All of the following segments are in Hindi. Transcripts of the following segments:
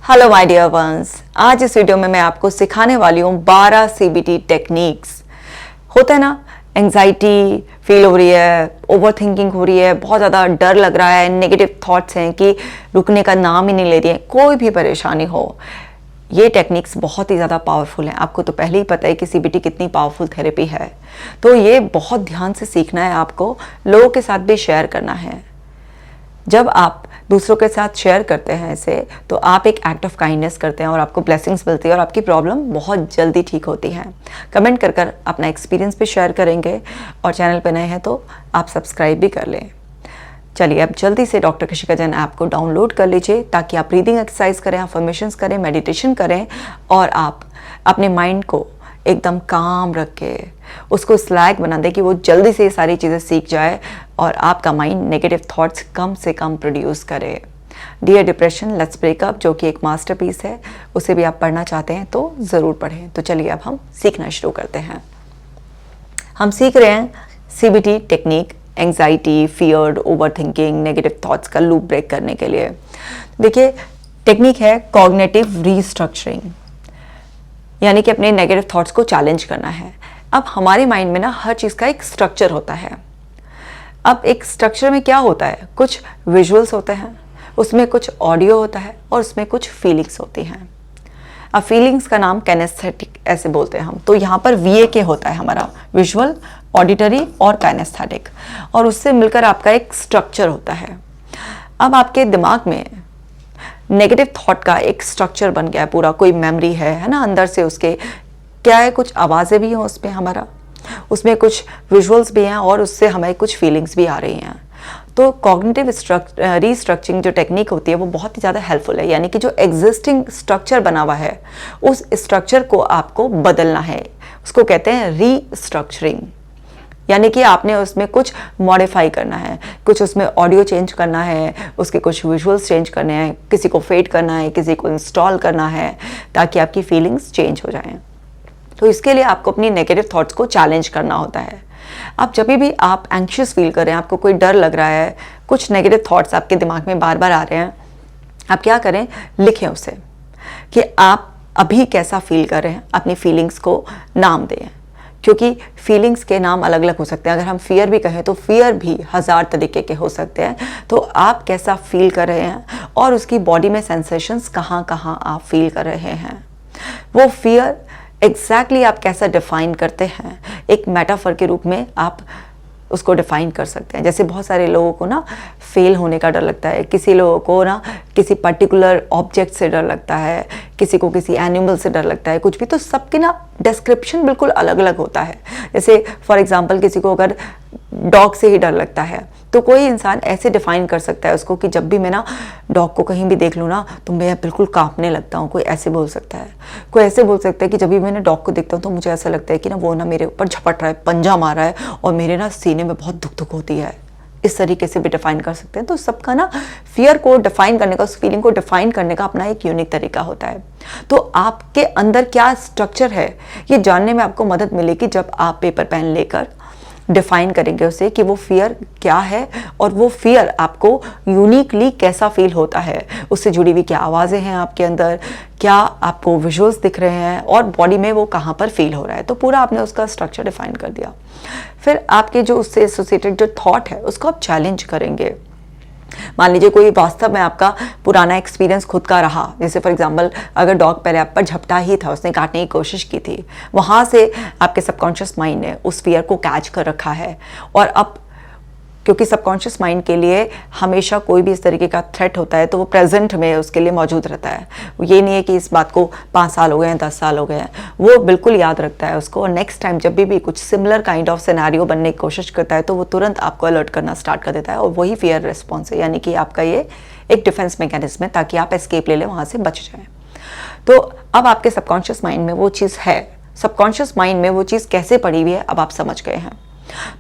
हेलो माय डियर वंस, आज इस वीडियो में मैं आपको सिखाने वाली हूँ 12 सीबीटी टेक्निक्स। होता है ना, एंजाइटी फील हो रही है, ओवर थिंकिंग हो रही है, बहुत ज़्यादा डर लग रहा है, नेगेटिव थॉट्स हैं कि रुकने का नाम ही नहीं ले रही है, कोई भी परेशानी हो, ये टेक्निक्स बहुत ही ज़्यादा पावरफुल हैं। आपको तो पहले ही पता है कि सीबीटी कितनी पावरफुल थेरेपी है, तो ये बहुत ध्यान से सीखना है, आपको लोगों के साथ भी शेयर करना है। जब आप दूसरों के साथ शेयर करते हैं इसे, तो आप एक एक्ट ऑफ काइंडनेस करते हैं और आपको ब्लेसिंग्स मिलती है और आपकी प्रॉब्लम बहुत जल्दी ठीक होती है। कमेंट कर कर अपना एक्सपीरियंस भी शेयर करेंगे और चैनल पर नए हैं तो आप सब्सक्राइब भी कर लें। चलिए अब जल्दी से डॉक्टर कशिका जैन ऐप को डाउनलोड कर लीजिए ताकि आप ब्रीदिंग एक्सरसाइज करें, अफर्मेशंस करें, मेडिटेशन करें और आप अपने माइंड को एकदम काम रख के उसको स्लैग बना दे कि वो जल्दी से ये सारी चीज़ें सीख जाए और आपका माइंड नेगेटिव थॉट्स कम से कम प्रोड्यूस करे। डियर डिप्रेशन लेट्स ब्रेकअप, जो कि एक मास्टरपीस है, उसे भी आप पढ़ना चाहते हैं तो ज़रूर पढ़ें। तो चलिए अब हम सीखना शुरू करते हैं। हम सीख रहे हैं CBT technique anxiety, fear, over thinking, negative thoughts का लूप ब्रेक करने के लिए। देखिए, टेक्निक है कॉग्निटिव रीस्ट्रक्चरिंग, यानी कि अपने नेगेटिव थॉट्स को चैलेंज करना है। अब हमारे माइंड में ना हर चीज़ का एक स्ट्रक्चर होता है। अब एक स्ट्रक्चर में क्या होता है, कुछ विजुअल्स होते हैं, उसमें कुछ ऑडियो होता है और उसमें कुछ फीलिंग्स होती हैं। अब फीलिंग्स का नाम कैनेस्थेटिक ऐसे बोलते हैं हम, तो यहाँ पर VAK होता है हमारा, विजुअल, ऑडिटरी और कैनेस्थेटिक, और उससे मिलकर आपका एक स्ट्रक्चर होता है। अब आपके दिमाग में नेगेटिव थॉट का एक स्ट्रक्चर बन गया है, पूरा कोई मेमोरी है ना, अंदर से उसके क्या है, कुछ आवाज़ें भी हैं उसमें हमारा, उसमें कुछ विजुअल्स भी हैं और उससे हमें कुछ फीलिंग्स भी आ रही हैं। तो कॉग्निटिव रीस्ट्रक्चरिंग जो टेक्निक होती है वो बहुत ही ज़्यादा हेल्पफुल है, यानी कि जो एग्जिस्टिंग स्ट्रक्चर बना हुआ है उस स्ट्रक्चर को आपको बदलना है, उसको कहते हैं रीस्ट्रक्चरिंग। यानी कि आपने उसमें कुछ मॉडिफाई करना है, कुछ उसमें ऑडियो चेंज करना है, उसके कुछ विजुअल्स चेंज करने हैं, किसी को फेड करना है, किसी को इंस्टॉल करना है, ताकि आपकी फीलिंग्स चेंज हो जाएं। तो इसके लिए आपको अपनी नेगेटिव थॉट्स को चैलेंज करना होता है। अब जब भी आप एंग्शियस फील कर रहे हैं, आपको कोई डर लग रहा है, कुछ नेगेटिव थॉट्स आपके दिमाग में बार बार आ रहे हैं, आप क्या करें, लिखें उसे कि आप अभी कैसा फील कर रहे हैं, अपनी फीलिंग्स को नाम दें, क्योंकि फीलिंग्स के नाम अलग अलग हो सकते हैं। अगर हम फियर भी कहें तो फियर भी 1000 तरीके के हो सकते हैं। तो आप कैसा फील कर रहे हैं और उसकी बॉडी में सेंसेशंस कहाँ कहाँ आप फील कर रहे हैं, वो फियर एग्जैक्टली आप कैसा डिफाइन करते हैं, एक मेटाफर के रूप में आप उसको डिफाइन कर सकते हैं। जैसे बहुत सारे लोगों को ना फेल होने का डर लगता है, किसी लोगों को ना किसी पर्टिकुलर ऑब्जेक्ट से डर लगता है, किसी को किसी एनिमल से डर लगता है, कुछ भी, तो सबके ना डिस्क्रिप्शन बिल्कुल अलग अलग होता है। जैसे फॉर एग्जांपल किसी को अगर डॉग से ही डर लगता है तो कोई इंसान ऐसे डिफाइन कर सकता है उसको कि जब भी मैं ना डॉग को कहीं भी देख लूँ ना तो मैं बिल्कुल कांपने लगता हूँ, कोई ऐसे बोल सकता है। कोई ऐसे बोल सकता है कि जब भी मैंने डॉग को देखता हूँ तो मुझे ऐसा लगता है कि ना वो ना मेरे ऊपर झपट रहा है, पंजा मार रहा है और मेरे ना सीने में बहुत दुख दुख होती है। इस तरीके से भी डिफाइन कर सकते हैं। तो सबका ना फियर को डिफाइन करने का, उस फीलिंग को डिफाइन करने का अपना एक यूनिक तरीका होता है। तो आपके अंदर क्या स्ट्रक्चर है ये जानने में आपको मदद मिलेगी जब आप पेपर पेन लेकर डिफाइन करेंगे उसे कि वो फियर क्या है और वो फियर आपको यूनिकली कैसा फील होता है, उससे जुड़ी हुई क्या आवाज़ें हैं आपके अंदर, क्या आपको विजुअल्स दिख रहे हैं और बॉडी में वो कहाँ पर फील हो रहा है। तो पूरा आपने उसका स्ट्रक्चर डिफाइन कर दिया। फिर आपके जो उससे एसोसिएटेड जो थॉट है उसको आप चैलेंज करेंगे। मान लीजिए कोई वास्तव में आपका पुराना एक्सपीरियंस खुद का रहा, जैसे फॉर एग्जांपल अगर डॉग पहले आप पर झपटा ही था, उसने काटने की कोशिश की थी, वहाँ से आपके सबकॉन्शियस माइंड ने उस फियर को कैच कर रखा है और अब क्योंकि सबकॉन्शियस माइंड के लिए हमेशा कोई भी इस तरीके का थ्रेट होता है तो वो प्रेजेंट में उसके लिए मौजूद रहता है। ये नहीं है कि इस बात को 5 साल हो गए हैं, 10 साल हो गए हैं, वो बिल्कुल याद रखता है उसको और नेक्स्ट टाइम जब भी कुछ सिमिलर काइंड ऑफ सिनेरियो बनने की कोशिश करता है तो वो तुरंत आपको अलर्ट करना स्टार्ट कर देता है और वही फियर रिस्पॉन्स है, यानी कि आपका ये एक डिफेंस मैकेनिज्म है ताकि आप एस्केप ले लें, वहाँ से बच जाएँ। तो अब आपके सबकॉन्शियस माइंड में वो चीज़ है, सबकॉन्शियस माइंड में वो चीज़ कैसे पड़ी हुई है अब आप समझ गए हैं।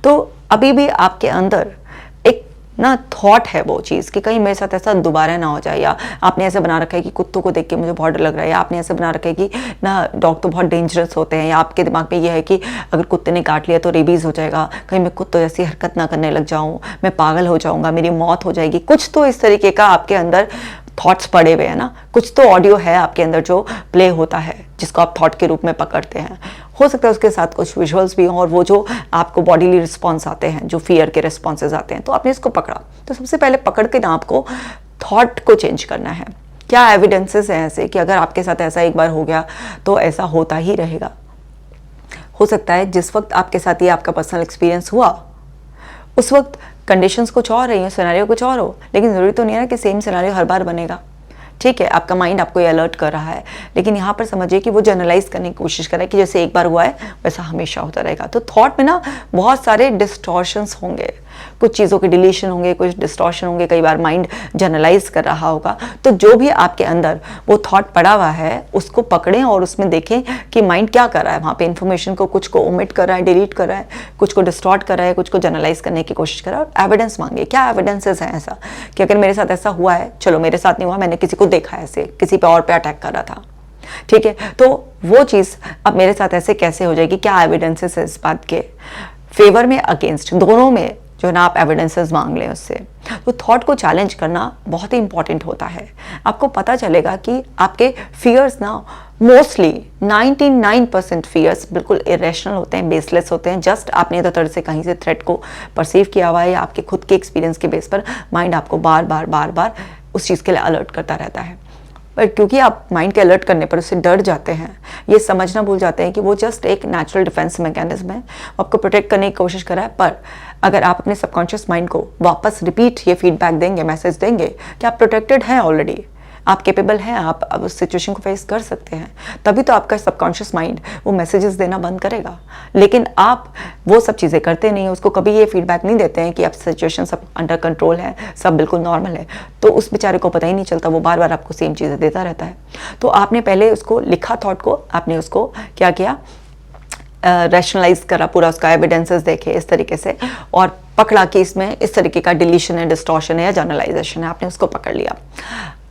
तो अभी भी आपके अंदर एक ना थॉट है वो चीज़ कि कहीं मेरे साथ ऐसा दोबारा ना हो जाए, या आपने ऐसे बना रखा है कि कुत्तों को देख के मुझे बहुत डर लग रहा है, या आपने ऐसे बना रखा है कि ना डॉग तो बहुत डेंजरस होते हैं, या आपके दिमाग में ये है कि अगर कुत्ते ने काट लिया तो रेबीज़ हो जाएगा, कहीं मैं कुत्तों जैसी हरकत ना करने लग जाऊँ, मैं पागल हो जाऊँगा, मेरी मौत हो जाएगी। कुछ तो इस तरीके का आपके अंदर थॉट्स पड़े हुए हैं ना, कुछ तो ऑडियो है आपके अंदर जो प्ले होता है जिसको आप थॉट के रूप में पकड़ते हैं। हो सकता है उसके साथ कुछ विजुअल्स भी हों और वो जो आपको बॉडीली रिस्पॉन्स आते हैं, जो फियर के रिस्पॉन्सेज आते हैं, तो आपने इसको पकड़ा। तो सबसे पहले पकड़ के ना आपको थॉट को चेंज करना है। क्या एविडेंसेस हैं ऐसे कि अगर आपके साथ ऐसा एक बार हो गया तो ऐसा होता ही रहेगा। हो सकता है जिस वक्त आपके साथ ये आपका पर्सनल एक्सपीरियंस हुआ उस वक्त कंडीशंस कुछ और रही हो, सिनेरियो कुछ और हो, लेकिन ज़रूरी तो नहीं है ना कि सेम सिनेरियो हर बार बनेगा। ठीक है, आपका माइंड आपको ये अलर्ट कर रहा है, लेकिन यहाँ पर समझिए कि वो जनरलाइज करने की कोशिश कर रहा है कि जैसे एक बार हुआ है वैसा हमेशा होता रहेगा। तो थॉट में ना बहुत सारे डिस्टॉर्शंस होंगे, कुछ चीज़ों के डिलीशन होंगे, कुछ डिस्टॉर्शन होंगे, कई बार माइंड जनरलाइज कर रहा होगा। तो जो भी आपके अंदर वो थॉट पड़ा हुआ है उसको पकड़ें और उसमें देखें कि माइंड क्या कर रहा है वहाँ पे। इन्फॉर्मेशन को कुछ को ओमिट कर रहा है, डिलीट कर रहा है, कुछ को डिस्टॉर्ट कर रहा है, कुछ को जनरलाइज करने की कोशिश कर रहा है। और एविडेंस मांगे, क्या एविडेंसेस हैं ऐसा कि अगर मेरे साथ ऐसा हुआ है, चलो मेरे साथ नहीं हुआ, मैंने किसी को देखा है ऐसे किसी पे और पे अटैक कर रहा था, ठीक है, तो वो चीज़ अब मेरे साथ ऐसे कैसे हो जाएगी, क्या एविडेंसेस है इस बात के फेवर में, अगेंस्ट, दोनों में जो ना आप एविडेंसेस मांग लें उससे। तो थॉट को चैलेंज करना बहुत ही इंपॉर्टेंट होता है। आपको पता चलेगा कि आपके फियर्स ना मोस्टली 99% फियर्स बिल्कुल इरेशनल होते हैं, बेसलेस होते हैं। जस्ट आपने इधर तरह से कहीं से थ्रेट को परसीव किया हुआ है या आपके खुद के एक्सपीरियंस के बेस पर माइंड आपको बार बार उस चीज़ के लिए अलर्ट करता रहता है। पर क्योंकि आप माइंड के अलर्ट करने पर उससे डर जाते हैं, ये समझना भूल जाते हैं कि वो जस्ट एक नेचुरल डिफेंस मैकेनिज्म है, आपको प्रोटेक्ट करने की कोशिश कर रहा है। पर अगर आप अपने सबकॉन्शियस माइंड को वापस रिपीट ये फीडबैक देंगे, मैसेज देंगे कि आप प्रोटेक्टेड हैं ऑलरेडी, आप कैपेबल हैं, आप अब उस सिचुएशन को फेस कर सकते हैं, तभी तो आपका सबकॉन्शियस माइंड वो मैसेजेस देना बंद करेगा। लेकिन आप वो सब चीज़ें करते नहीं हैं, उसको कभी ये फीडबैक नहीं देते हैं कि अब सिचुएशन सब अंडर कंट्रोल है, सब बिल्कुल नॉर्मल है, तो उस बेचारे को पता ही नहीं चलता, वो बार बार आपको सेम चीज़ें देता रहता है। तो आपने पहले उसको लिखा, थॉट को आपने उसको क्या किया, रैशनलाइज करा, पूरा उसका एविडेंसेस देखे इस तरीके से और पकड़ा कि इसमें इस तरीके का डिलीशन है, डिस्टॉर्शन है या जनरलाइजेशन है, आपने उसको पकड़ लिया।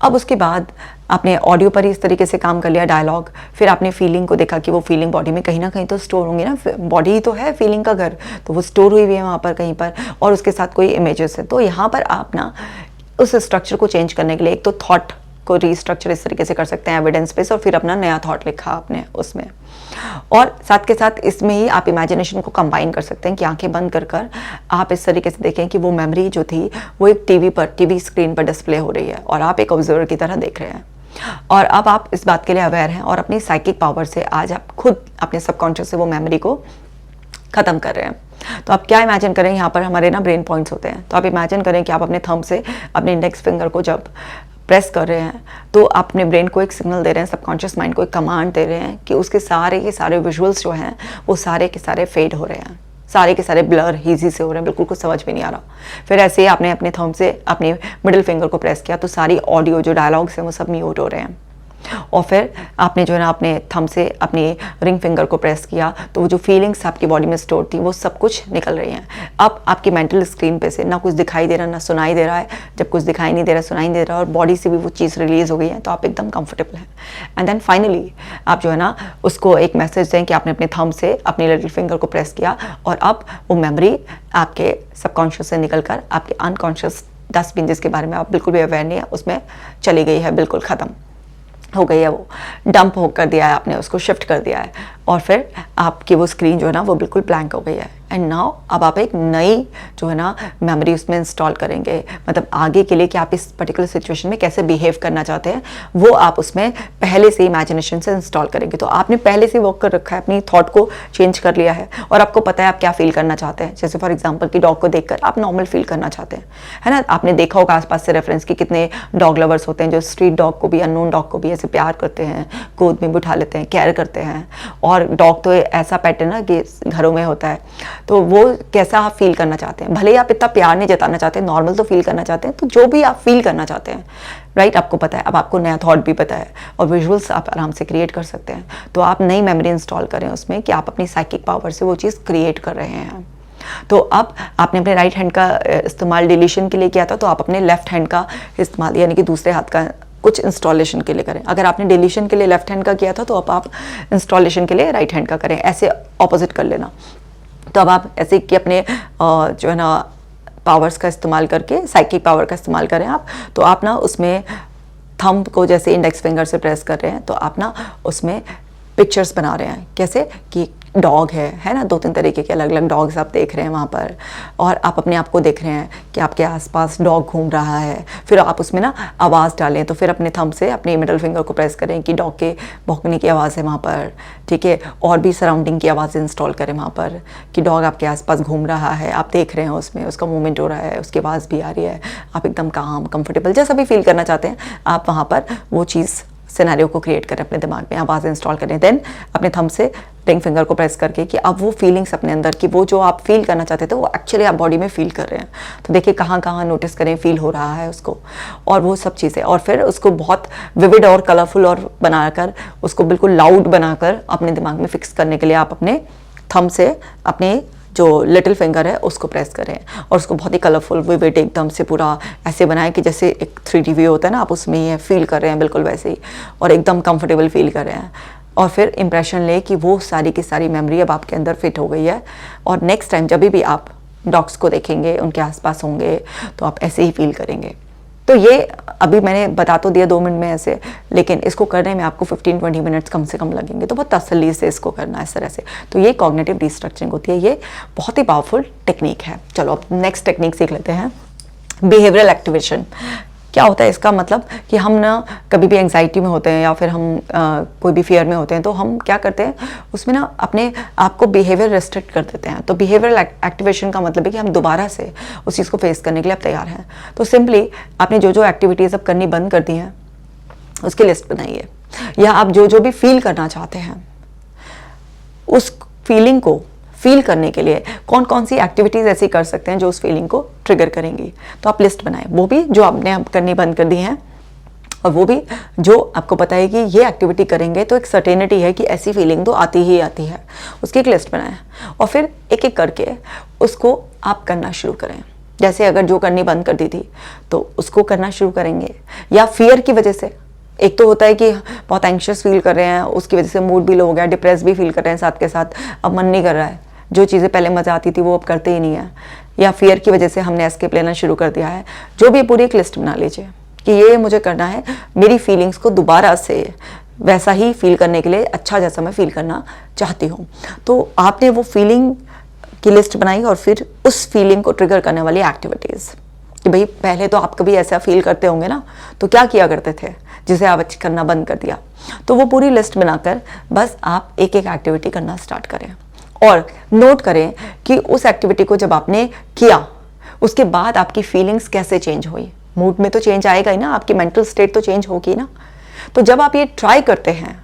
अब उसके बाद आपने ऑडियो पर ही इस तरीके से काम कर लिया, डायलॉग, फिर आपने फीलिंग को देखा कि वो फीलिंग बॉडी में कहीं ना कहीं तो स्टोर होंगी ना, बॉडी ही तो है फीलिंग का घर, तो वो स्टोर हुई हुई है वहाँ पर कहीं पर, और उसके साथ कोई इमेजेस है। तो यहाँ पर आप ना उस स्ट्रक्चर को चेंज करने के लिए एक तो थॉट को रीस्ट्रक्चर इस तरीके से कर सकते हैं एविडेंस पे, और फिर अपना नया थॉट लिखा आपने उसमें, और साथ के साथ इसमें ही आप इमेजिनेशन को कंबाइन कर सकते हैं कि आंखें बंद कर कर आप इस तरीके से देखें कि वो मेमोरी जो थी वो एक टीवी स्क्रीन पर डिस्प्ले हो रही है और आप एक ऑब्जर्वर की तरह देख रहे हैं। और अब आप इस बात के लिए अवेयर हैं और अपनी साइकिक पावर से आज आप खुद अपने सबकॉन्शियस से वो मेमोरी को ख़त्म कर रहे हैं। तो आप क्या इमेजिन करें, यहाँ पर हमारे ना ब्रेन पॉइंट्स होते हैं, तो आप इमेजिन करें कि आप अपने थंब से अपने इंडेक्स फिंगर को जब प्रेस कर रहे हैं तो आप अपने ब्रेन को एक सिग्नल दे रहे हैं, सबकॉन्शियस माइंड को एक कमांड दे रहे हैं कि उसके सारे के सारे विजुअल्स जो हैं वो सारे के सारे फेड हो रहे हैं, सारे के सारे ब्लर हीजी से हो रहे हैं, बिल्कुल कुछ समझ में नहीं आ रहा। फिर ऐसे ही आपने अपने थंब से अपने मिडिल फिंगर को प्रेस किया तो सारी ऑडियो जो डायलॉग्स हैं वो सब म्यूट हो रहे हैं, और फिर आपने जो है ना अपने थंब से अपने रिंग फिंगर को प्रेस किया तो वो जो फीलिंग्स आपकी बॉडी में स्टोर थी वो सब कुछ निकल रही हैं। अब आपकी मेंटल स्क्रीन पे से ना कुछ दिखाई दे रहा ना सुनाई दे रहा है, जब कुछ दिखाई नहीं दे रहा सुनाई नहीं दे रहा और बॉडी से भी वो चीज़ रिलीज हो गई है तो आप एकदम कंफर्टेबल हैं। एंड देन फाइनली आप जो है ना उसको एक मैसेज दें कि आपने अपने थंब से अपने लिटिल फिंगर को प्रेस किया और अब वो मेमोरी आपके सबकॉन्शियस से निकल कर आपके अनकॉन्शियस डस्टबिन जिसके बारे में आप बिल्कुल भी अवेयर नहीं है उसमें चली गई है, बिल्कुल ख़त्म हो गई है, वो डंप हो कर दिया है आपने, उसको शिफ्ट कर दिया है और फिर आपकी वो स्क्रीन जो है ना वो बिल्कुल ब्लैंक हो गई है। एंड नाउ अब आप एक नई जो है ना मेमोरी उसमें इंस्टॉल करेंगे, मतलब आगे के लिए कि आप इस पर्टिकुलर सिचुएशन में कैसे बिहेव करना चाहते हैं वो आप उसमें पहले से इमेजिनेशन से इंस्टॉल करेंगे। तो आपने पहले से वर्क कर रखा है, अपनी थॉट को चेंज कर लिया है और आपको पता है आप क्या फील करना चाहते हैं। जैसे फॉर एग्जाम्पल कि डॉग को देखकर आप नॉर्मल फील करना चाहते हैं, है ना। आपने देखा होगा आसपास से रेफरेंस कि कितने डॉग लवर्स होते हैं जो स्ट्रीट डॉग को भी, अननोन डॉग को भी ऐसे प्यार करते हैं, गोद में बिठा लेते हैं, केयर करते हैं। और डॉग तो ऐसा पेट है ना कि घरों में होता है, तो वो कैसा आप फील करना चाहते हैं, भले ही आप इतना प्यार नहीं जताना चाहते, नॉर्मल तो फील करना चाहते हैं, तो जो भी आप फील करना चाहते हैं राइट, आपको पता है। अब आपको नया थॉट भी पता है और विजुअल्स आप आराम से क्रिएट कर सकते हैं। तो आप नई मेमोरी इंस्टॉल करें उसमें कि आप अपनी साइकिक पावर से वो चीज़ क्रिएट कर रहे हैं। तो अब आपने अपने राइट हैंड का इस्तेमाल डिलीशन के लिए किया था, तो आप अपने लेफ्ट हैंड का इस्तेमाल यानी कि दूसरे हाथ का कुछ इंस्टॉलेशन के लिए करें। अगर आपने डिलीशन के लिए लेफ्ट हैंड का किया था तो अब आप इंस्टॉलेशन के लिए राइट हैंड का करें, ऐसे ऑपोजिट कर लेना। तो अब आप ऐसे कि अपने जो है ना पावर्स का इस्तेमाल करके, साइकिक पावर का इस्तेमाल करें आप, तो आप ना उसमें थंब को जैसे इंडेक्स फिंगर से प्रेस कर रहे हैं तो आप ना उसमें पिक्चर्स बना रहे हैं, कैसे कि डॉग है ना, 2-3 तरीके के अलग अलग डॉग्स आप देख रहे हैं वहाँ पर, और आप अपने आप को देख रहे हैं कि आपके आसपास डॉग घूम रहा है। फिर आप उसमें ना आवाज़ डालें, तो फिर अपने थंब से अपने मिडल फिंगर को प्रेस करें कि डॉग के भौंकने की आवाज़ है वहाँ पर, ठीक है, और भी सराउंडिंग की आवाज़ इंस्टॉल करें वहाँ पर कि डॉग आपके आसपास घूम रहा है, आप देख रहे हैं उसमें, उसका मूवमेंट हो रहा है, उसकी आवाज़ भी आ रही है, आप एकदम काम कंफर्टेबल जैसा भी फील करना चाहते हैं आप वहाँ पर वो चीज़ सिनेरियो को क्रिएट करें अपने दिमाग में, आवाज़ इंस्टॉल करें। देन अपने थंब से रिंग फिंगर को प्रेस करके कि अब वो फीलिंग्स अपने अंदर की वो जो आप फील करना चाहते थे वो एक्चुअली आप बॉडी में फील कर रहे हैं। तो देखिए कहाँ कहाँ नोटिस करें फील हो रहा है उसको, और वो सब चीज़ें, और फिर उसको बहुत विविड और कलरफुल और बनाकर उसको बिल्कुल लाउड बनाकर अपने दिमाग में फिक्स करने के लिए आप अपने थंब से अपने जो लिटिल फिंगर है उसको प्रेस करें और उसको बहुत ही कलरफुल विविड एकदम से पूरा ऐसे बनाएं कि जैसे एक 3D व्यू होता है ना, आप उसमें ये फील कर रहे हैं बिल्कुल वैसे ही, और एकदम कंफर्टेबल फील कर रहे हैं। और फिर इंप्रेशन ले कि वो सारी की सारी मेमोरी अब आपके अंदर फिट हो गई है, और नेक्स्ट टाइम जब भी आप डॉग्स को देखेंगे, उनके आसपास होंगे, तो आप ऐसे ही फील करेंगे। तो ये अभी मैंने बता तो दिया 2 मिनट में ऐसे, लेकिन इसको करने में आपको 15-20 मिनट्स कम से कम लगेंगे। तो बहुत तसल्ली से इसको करना है इस तरह से। तो ये कॉग्निटिव रिस्ट्रक्चरिंग होती है, ये बहुत ही पावरफुल टेक्निक है। चलो अब नेक्स्ट टेक्निक सीख लेते हैं, बिहेवियरल एक्टिवेशन। क्या होता है इसका मतलब कि हम ना कभी भी एंग्जाइटी में होते हैं या फिर हम कोई भी फियर में होते हैं, तो हम क्या करते हैं उसमें ना अपने आप को बिहेवियर रेस्ट्रिक्ट कर देते हैं। तो बिहेवियरल एक्टिवेशन का मतलब है कि हम दोबारा से उस चीज़ को फेस करने के लिए अब तैयार हैं। तो सिंपली आपने जो जो एक्टिविटीज़ अब करनी बंद कर दी हैं उसकी लिस्ट बनाइए, या आप जो जो भी फील करना चाहते हैं उस फीलिंग को फील करने के लिए कौन कौन सी एक्टिविटीज़ ऐसी कर सकते हैं जो उस फीलिंग को ट्रिगर करेंगी। तो आप लिस्ट बनाएं, वो भी जो आपने अब करनी बंद कर दी हैं, और वो भी जो आपको पता है कि ये एक्टिविटी करेंगे तो एक सर्टेनिटी है कि ऐसी फीलिंग तो आती ही आती है, उसकी एक लिस्ट बनाएं और फिर एक एक करके उसको आप करना शुरू करें। जैसे अगर जो करनी बंद कर दी थी तो उसको करना शुरू करेंगे, या फियर की वजह से, एक तो होता है कि बहुत एंग्शियस फील कर रहे हैं, उसकी वजह से मूड भी लो हो गया, डिप्रेस भी फील कर रहे हैं साथ के साथ, अब मन नहीं कर रहा है, जो चीज़ें पहले मज़ा आती थी वो अब करते ही नहीं है, या फियर की वजह से हमने एस्केप लेना शुरू कर दिया है। जो भी पूरी एक लिस्ट बना लीजिए कि ये मुझे करना है, मेरी फीलिंग्स को दोबारा से वैसा ही फील करने के लिए, अच्छा जैसा मैं फील करना चाहती हूँ। तो आपने वो फीलिंग की लिस्ट बनाई और फिर उस फीलिंग को ट्रिगर करने वाली एक्टिविटीज़, कि भाई पहले तो आप कभी ऐसा फील करते होंगे ना, तो क्या किया करते थे जिसे आप करना बंद कर दिया। तो वो पूरी लिस्ट बनाकर बस आप एक एक एक्टिविटी करना स्टार्ट करें और नोट करें कि उस एक्टिविटी को जब आपने किया उसके बाद आपकी फीलिंग्स कैसे चेंज हुई। मूड में तो चेंज आएगा ही ना, आपकी मेंटल स्टेट तो चेंज होगी ना। तो जब आप ये ट्राई करते हैं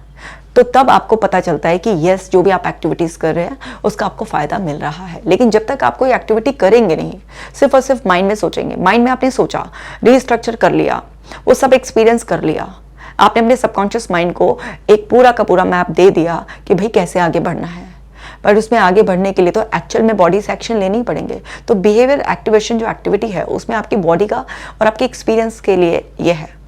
तो तब आपको पता चलता है कि यस, जो भी आप एक्टिविटीज़ कर रहे हैं उसका आपको फ़ायदा मिल रहा है। लेकिन जब तक आप कोई एक्टिविटी करेंगे नहीं, सिर्फ और सिर्फ माइंड में सोचेंगे, माइंड में आपने सोचा, रीस्ट्रक्चर कर लिया, वो सब एक्सपीरियंस कर लिया, आपने अपने सबकॉन्शियस माइंड को एक पूरा का पूरा मैप दे दिया कि भाई कैसे आगे बढ़ना है, पर उसमें आगे बढ़ने के लिए तो एक्चुअल में बॉडी से एक्शन लेने ही पड़ेंगे। तो बिहेवियर एक्टिवेशन जो एक्टिविटी है उसमें आपकी बॉडी का और आपके एक्सपीरियंस के लिए ये है।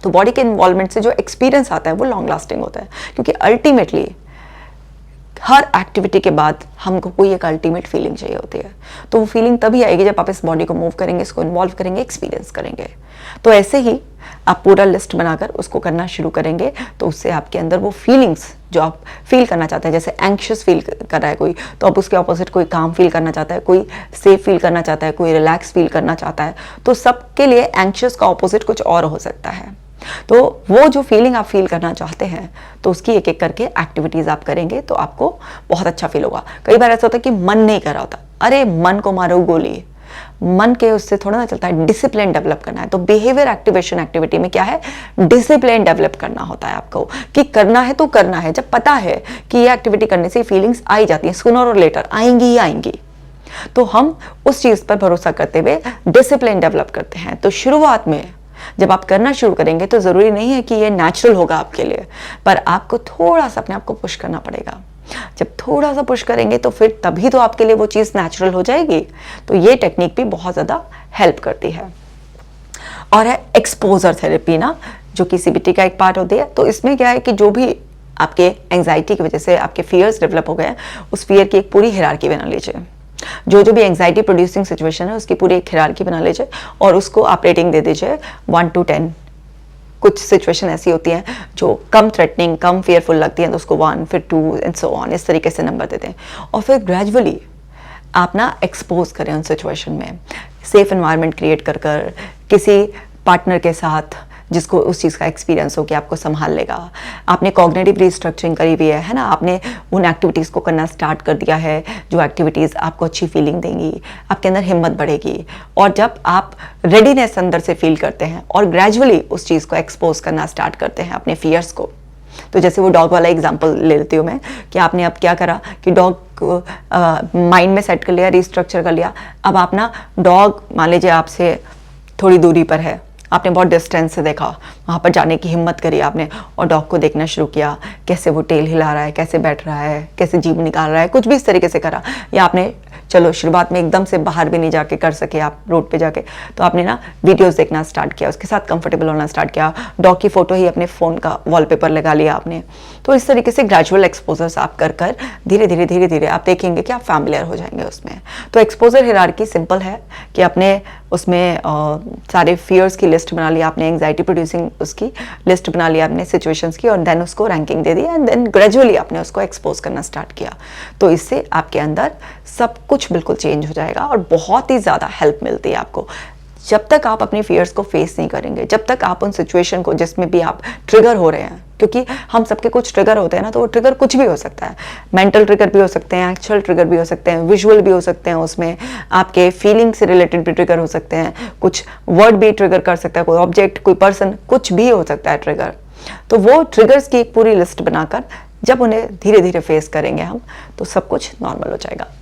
तो बॉडी के इन्वॉल्वमेंट से जो एक्सपीरियंस आता है वो लॉन्ग लास्टिंग होता है, क्योंकि अल्टीमेटली हर एक्टिविटी के बाद हमको कोई एक अल्टीमेट फीलिंग चाहिए होती है। तो वो फीलिंग तभी आएगी जब आप इस बॉडी को मूव करेंगे, इसको इन्वॉल्व करेंगे, एक्सपीरियंस करेंगे। तो ऐसे ही आप पूरा लिस्ट बनाकर उसको करना शुरू करेंगे, तो उससे आपके अंदर वो फीलिंग्स जो आप फील करना चाहते हैं, जैसे एंग्शियस फील कर रहा है कोई, तो अब उसके ऑपोजिट कोई काम फील करना चाहता है, कोई सेफ फील करना चाहता है, कोई रिलैक्स फील करना चाहता है। तो सबके लिए एंग्शियस का ऑपोजिट कुछ और हो सकता है। तो वो जो फीलिंग आप फील करना चाहते हैं तो उसकी एक एक करके एक्टिविटीज आप करेंगे तो आपको बहुत अच्छा फील होगा। कई बार ऐसा होता है कि मन नहीं कर रहा होता, अरे मन को मारो गोली, मन के उससे थोड़ा ना चलता है, डिसिप्लिन डेवलप करना है। तो बिहेवियर एक्टिवेशन एक्टिविटी में क्या है, डिसिप्लिन डेवलप करना होता है आपको, कि करना है तो करना है। जब पता है कि ये एक्टिविटी करने से फीलिंग्स आई जाती हैं, सूनर और लेटर आएंगी ही आएंगी, तो हम उस चीज पर भरोसा करते हुए डिसिप्लिन डेवलप करते हैं। तो शुरुआत में जब आप करना शुरू करेंगे तो जरूरी नहीं है कि ये नेचुरल होगा आपके लिए, पर आपको थोड़ा सा अपने आप को पुश करना पड़ेगा। जब थोड़ा सा पुश करेंगे तो फिर तभी तो आपके लिए वो चीज़ नेचुरल हो जाएगी। तो ये टेक्निक भी बहुत ज़्यादा हेल्प करती है। और है एक्सपोजर थेरेपी ना, जो कि सीबीटी का एक पार्ट होती है। तो इसमें क्या है कि जो भी आपके एंग्जाइटी की वजह से आपके फियर्स डेवलप हो गए हैं, उस फियर की एक पूरी हिरार्की बना लीजिए। जो भी एंग्जाइटी प्रोड्यूसिंग सिचुएशन है उसकी पूरी एक हिरार्की बना लीजिए और उसको आप रेटिंग दे दीजिए 1 to 10। कुछ सिचुएशन ऐसी होती हैं जो कम थ्रेटनिंग, कम फेयरफुल लगती हैं, तो उसको 1, फिर 2 एंड सो ऑन, इस तरीके से नंबर देते हैं। और फिर ग्रेजुअली आप ना एक्सपोज करें उन सिचुएशन में, सेफ एनवायरनमेंट क्रिएट कर कर, किसी पार्टनर के साथ जिसको उस चीज़ का एक्सपीरियंस हो कि आपको संभाल लेगा। आपने कॉग्निटिव रिस्ट्रक्चरिंग करी हुई है ना, आपने उन एक्टिविटीज़ को करना स्टार्ट कर दिया है जो एक्टिविटीज़ आपको अच्छी फीलिंग देंगी, आपके अंदर हिम्मत बढ़ेगी। और जब आप रेडीनेस अंदर से फील करते हैं और ग्रेजुअली उस चीज़ को एक्सपोज करना स्टार्ट करते हैं, अपने फियर्स को, तो जैसे वो डॉग वाला एग्जांपल ले लेती हूँ मैं, कि आपने अब क्या करा कि डॉग को माइंड में सेट कर लिया, रिस्ट्रक्चर कर लिया। अब आप ना डॉग मान लीजिए आपसे थोड़ी दूरी पर है, आपने बहुत डिस्टेंस से देखा, वहाँ पर जाने की हिम्मत करी आपने और डॉग को देखना शुरू किया, कैसे वो टेल हिला रहा है, कैसे बैठ रहा है, कैसे जीभ निकाल रहा है, कुछ भी इस तरीके से करा। या आपने चलो शुरुआत में एकदम से बाहर भी नहीं जाके कर सके आप रोड पे जाके, तो आपने ना वीडियोस देखना स्टार्ट किया, उसके साथ कंफर्टेबल होना स्टार्ट किया, डॉग की फोटो ही अपने फ़ोन का वॉलपेपर लगा लिया आपने। तो इस तरीके से ग्रेजुअल एक्सपोजर्स आप कर कर धीरे धीरे आप देखेंगे कि आप फैमिलियर हो जाएंगे उसमें। तो एक्सपोजर हियरार्की सिंपल है कि अपने उसमें सारे फियर्स की लिस्ट बना लिया आपने, एंग्जाइटी प्रोड्यूसिंग उसकी लिस्ट बना लिया आपने सिचुएशंस की, और देन उसको रैंकिंग दे दी एंड देन ग्रेजुअली आपने उसको एक्सपोज करना स्टार्ट किया। तो इससे आपके अंदर सब कुछ बिल्कुल चेंज हो जाएगा और बहुत ही ज़्यादा हेल्प मिलती है आपको। जब तक आप अपनी फियर्स को फेस नहीं करेंगे, जब तक आप उन सिचुएशन को जिसमें भी आप ट्रिगर हो रहे हैं, क्योंकि हम सबके कुछ ट्रिगर होते हैं ना, तो वो ट्रिगर कुछ भी हो सकता है, मेंटल ट्रिगर भी हो सकते हैं, एक्चुअल ट्रिगर भी हो सकते हैं, विजुअल भी हो सकते हैं, उसमें आपके फीलिंग से रिलेटेड भी ट्रिगर हो सकते हैं, कुछ वर्ड भी ट्रिगर कर सकता है, कोई ऑब्जेक्ट, कोई पर्सन, कुछ भी हो सकता है ट्रिगर। तो वो ट्रिगर्स की एक पूरी लिस्ट बनाकर जब उन्हें धीरे धीरे फेस करेंगे हम, तो सब कुछ नॉर्मल हो जाएगा।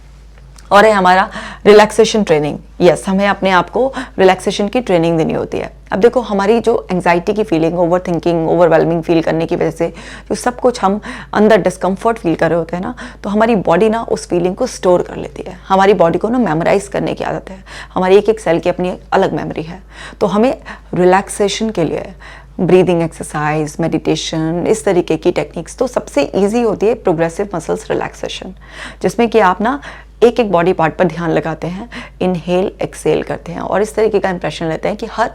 और है हमारा रिलैक्सेशन ट्रेनिंग। यस, हमें अपने आप को रिलैक्सेशन की ट्रेनिंग देनी होती है। अब देखो, हमारी जो एंग्जाइटी की feeling, over thinking, overwhelming feel करने की वजह से जो सब कुछ हम अंदर डिस्कम्फर्ट फील कर रहे होते हैं ना, तो हमारी बॉडी ना उस फीलिंग को स्टोर कर लेती है। हमारी बॉडी को ना मेमोराइज करने की आदत है, हमारी एक एक सेल की अपनी अलग मेमोरी है। तो हमें रिलैक्सेशन के लिए ब्रीदिंग एक्सरसाइज, मेडिटेशन, इस तरीके की टेक्निक्स, तो सबसे ईजी होती है प्रोग्रेसिव मसल्स रिलैक्सेशन, जिसमें कि आप ना एक एक बॉडी पार्ट पर ध्यान लगाते हैं, इनहेल एक्सेल करते हैं और इस तरीके का इंप्रेशन लेते हैं कि हर